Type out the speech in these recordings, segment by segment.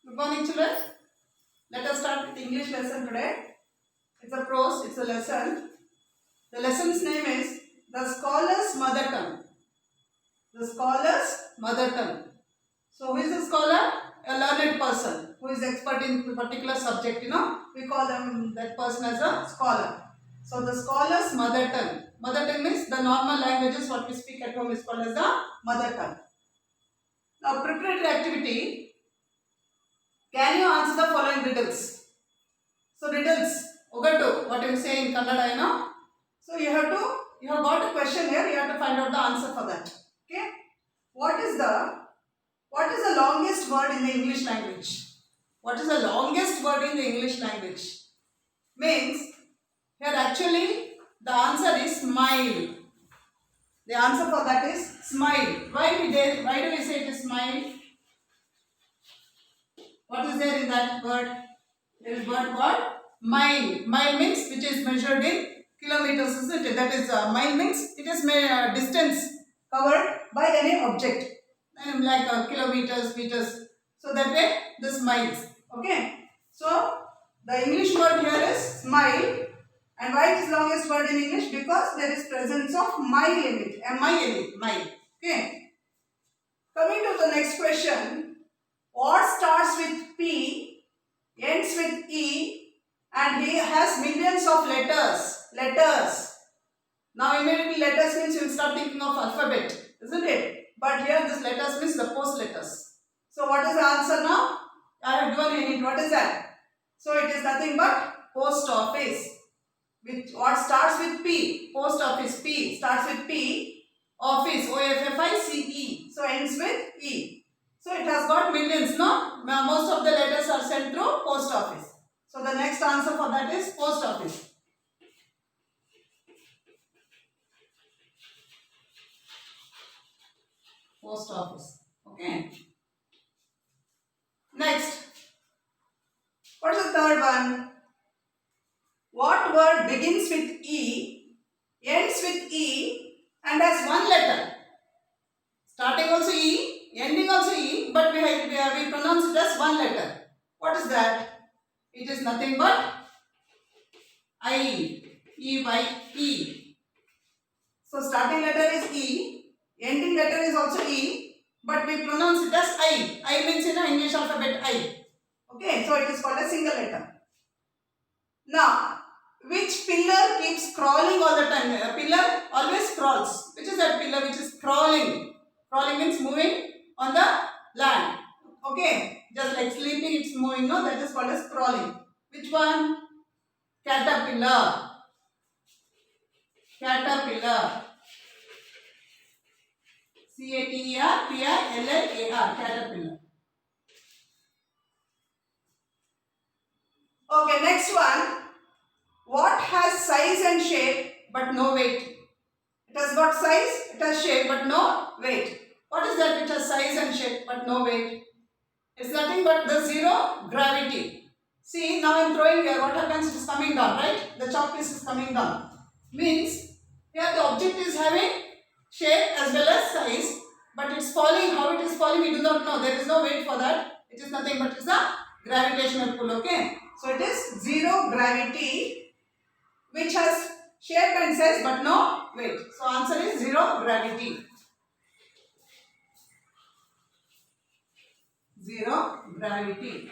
Good morning, children. Let us start with English lesson today. It's a prose, it's a lesson. The lesson's name is The Scholar's Mother Tongue. The Scholar's Mother Tongue. So, who is a scholar? A learned person who is expert in a particular subject, we call that person as a scholar. So, the scholar's mother tongue. Mother tongue means the normal languages what we speak at home is called as the mother tongue. Now, preparatory activity. Can you answer the following riddles? So riddles, Ogatu, what you say in Kannada, So you have got a question here, you have to find out the answer for that. Okay? What is the longest word in the English language? What is the longest word in the English language? Means, here actually the answer is smile. The answer for that is smile. Why do we say it is smile? What is there in that word? There is word called mile. Mile means which is measured in kilometers, isn't it? That is mile means it is distance covered by any object, like kilometers, meters. So that way this miles. Okay. So the English word here is smile. And why it is longest word in English? Because there is presence of mile in it. Mile. Okay. Coming to the next question. What starts with P, ends with E, and he has millions of letters. Now immediately letters means you will start thinking of alphabet, isn't it? But here this letters means the post letters. So what is the answer now? I have given you a hint. What is that? So it is nothing but post office. What starts with P? Post office. P starts with P. Office. OFFICE. So ends with E. So it has got millions, no? Most of the letters are sent through post office. So the next answer for that is post office. Post office. Okay. Next. What is the third one? What word begins with E, ends with E, and has one letter? Starting also E, ending also E, but we pronounce it as one letter. What is that? It is nothing but I, E-Y-E. So starting letter is E, ending letter is also E, but we pronounce it as I. I means in English alphabet I. Okay, so it is called a single letter. Now, which pillar keeps crawling all the time? A pillar always crawls. Which is that pillar which is crawling? Crawling means moving on the land. Okay, just like sleeping it's moving, no? That is called as crawling. Which one? Caterpillar. Caterpillar. Caterpillar. Caterpillar. Okay, next one. What has size and shape but no weight? It has got size, it has shape but no weight. What is that which has size and shape but no weight? It's nothing but the zero gravity. See, now I am throwing here, what happens? It is coming down, right? The chalk piece is coming down. Means, here the object is having shape as well as size, but it's falling. How it is falling, we do not know. There is no weight for that. It is nothing but it is the gravitational pull, okay? So, it is zero gravity, which has shape and size but no weight. So, answer is zero gravity. Zero gravity.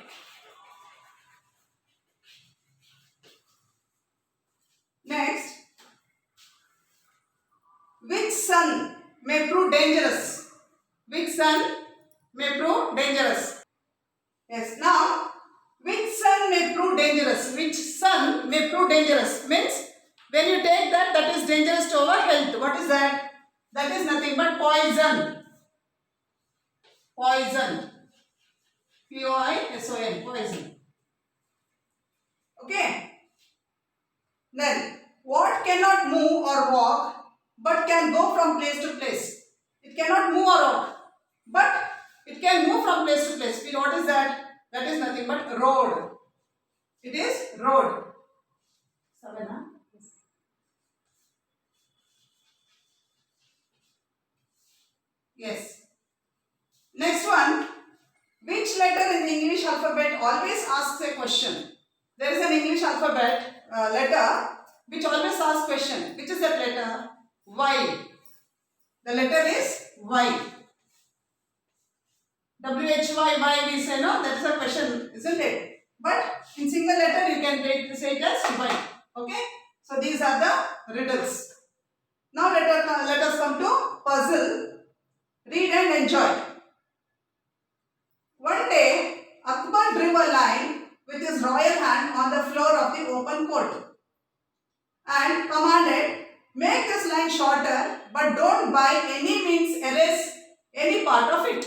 Next, which sun may prove dangerous? Which sun may prove dangerous? Yes, now, which sun may prove dangerous? Which sun may prove dangerous? Means, when you take that, that is dangerous to our health. What is that? That is nothing but poison. Poison. Poison. Poison. Okay. Then, what cannot move or walk but can go from place to place? It cannot move or walk, but it can move from place to place. What is that? That is nothing but road. It is road. Savannah? Yes. Next one. Which letter in the English alphabet always asks a question. There is an English alphabet letter which always asks question. Which is that letter? Y. The letter is Y. W-H-Y, Y we say, no? That is a question, isn't it? But in single letter you can say it as Y. Okay? So these are the riddles. Now let us come to puzzle. Read and enjoy. One day, Akbar drew a line with his royal hand on the floor of the open court and commanded, make this line shorter but don't by any means erase any part of it.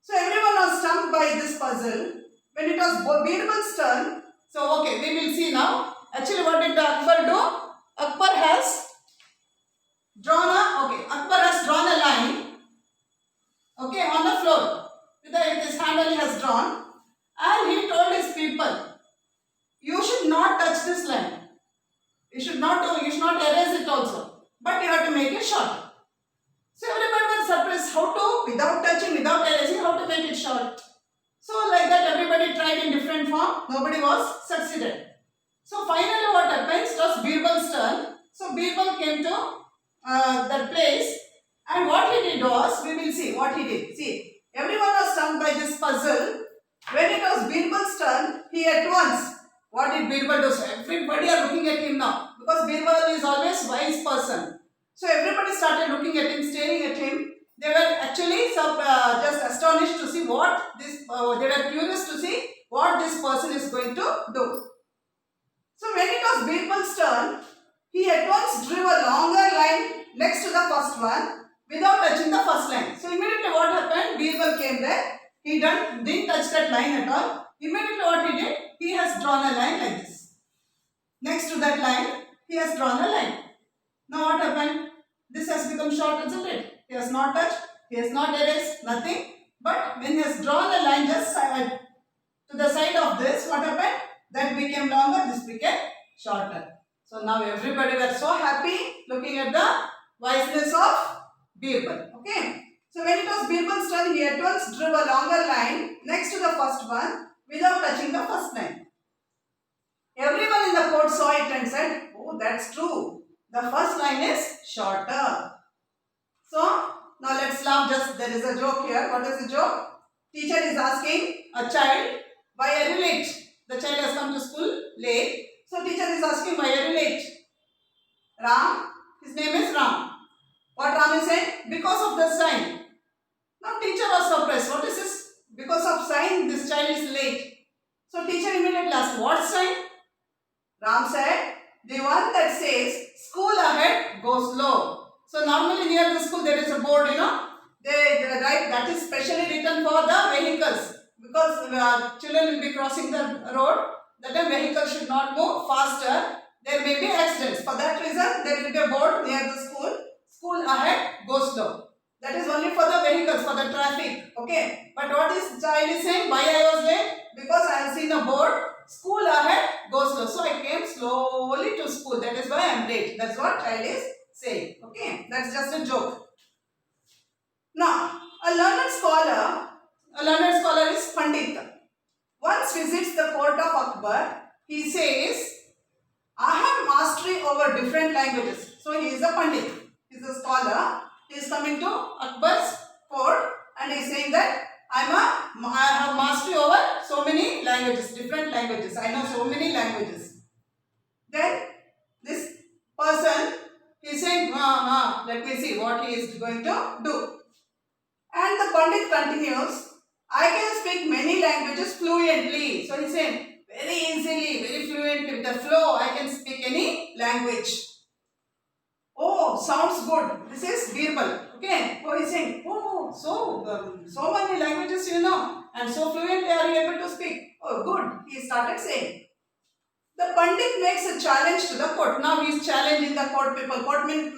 So everyone was stumped by this puzzle. When it was Birbal's turn, so okay, we will see now. Actually, what did Akbar do? Akbar has drawn a line, okay, on the floor. With his hand only has drawn, and he told his people, you should not touch this line. You should not erase it also. But you have to make it short. So everybody was surprised how to, without touching, without erasing, how to make it short. So like that everybody tried in different form. Nobody was succeeded. So finally what happens? It was Birbal's turn. So Birbal came to that place, and what he did was, we will see what he did. See, everyone was stumped by this puzzle. When it was Birbal's turn, he at once, what did Birbal do? So everybody are looking at him now, because Birbal is always wise person. So everybody started looking at him, staring at him. They were actually just astonished to see what this, they were curious to see what this person is going to do. So when it was Birbal's turn, he at once drew a longer line next to the first one without touching the first line. So immediately what happened? Birbal came there. He didn't touch that line at all. Immediately what he did? He has drawn a line like this. Next to that line, he has drawn a line. Now what happened? This has become short, isn't it? He has not touched, he has not erased, nothing. But when he has drawn a line just to the side of this, what happened? That became longer, this became shorter. So now everybody were so happy looking at the wiseness of Birbal. Okay. So when it was Birbal's turn, he at once drew a longer line next to the first one without touching the first line. Everyone in the court saw it and said, oh, that's true. The first line is shorter. So now let's laugh. Just there is a joke here. What is the joke? Teacher is asking a child, why are you late? The child has come to school late. So teacher is asking, why are you late? Ram, his name is Ram. What Ram is saying? Because of the sign. Now teacher was surprised. What is this? Because of sign, this child is late. So teacher immediately asked, what sign? Ram said, the one that says, school ahead, go slow. So normally near the school there is a board, they write, that is specially written for the vehicles. Because children will be crossing the road, that time vehicles should not move faster. There may be accidents. For that reason, there will be a board near the school. School ahead, go slow. That is only for the vehicles, for the traffic. Okay. But what is child is saying? Why I was late? Because I have seen a board. School ahead, go slow. So I came slowly to school. That is why I am late. That's what child is saying. Okay. That's just a joke. Now, a learned scholar is Pandit. Once visits the court of Akbar, he says, I have mastery over different languages. So he is a Pandit. He is a scholar. He is coming to Akbar's court and he is saying that I have mastery over so many languages, different languages. I know so many languages. Then this person, he is saying, let me see what he is going to do. And the Pandit continues, I can speak many languages fluently. So he is saying, very easily, very fluently, with the flow, I can speak any language. Oh, sounds good. This is Birbal. Okay. Oh, he is saying, oh, so many languages you know, and so fluently are you able to speak. Oh, good. He started saying. The Pandit makes a challenge to the court. Now he is challenging the court people. Court means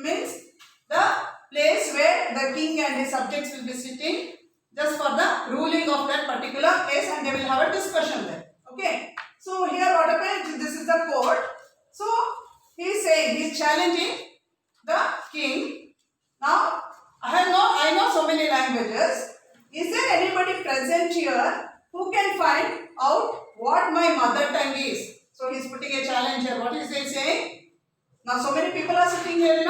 the place where the king and his subjects will be sitting just for the ruling of that particular case, and they will have a discussion there. Okay. So here what happens? This is the court. So he is saying, he is challenging the king. Now I know so many languages. Is there anybody present here who who can find out what my mother tongue is? So he is putting a challenge here. What is he saying? Now so many people are sitting here,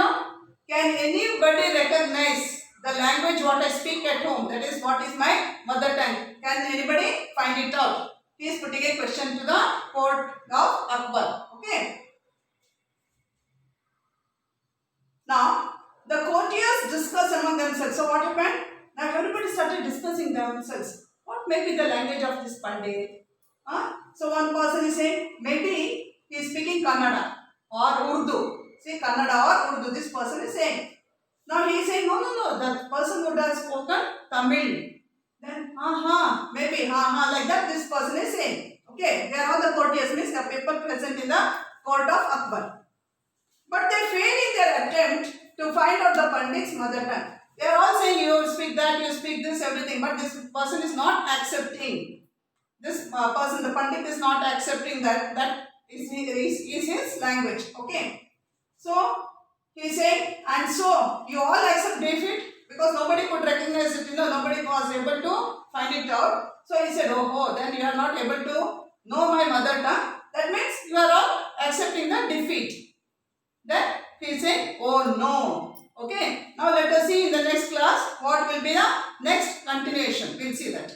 Can anybody recognize the language what I speak at home? That is what is my mother tongue. Can anybody find it out? He is putting a question to the court of Akbar. Okay. Now the courtiers discuss among themselves. So what happened? Now everybody started discussing themselves. What may be the language of this Pandit? So one person is saying maybe he is speaking Kannada or Urdu. See, Kannada or Urdu, this person is saying. Now he is saying, no, that person would have spoken Tamil. Then, maybe, like that this person is saying. Okay, they are all the courtiers, means the people present in the court of Akbar. But they fail in their attempt to find out the Pandit's mother tongue. They are all saying, you speak that, you speak this, everything. But this person is not accepting. This person, the Pandit is not accepting that is his language. Okay. So, he is saying, and so, you all accept defeat because nobody could recognize it, nobody was able to find it out. So, he said, then you are not able to know my mother tongue. That means you are all accepting the defeat. Then, he is saying, oh no. Okay. Now, let us see in the next class what will be the next continuation. We will see that.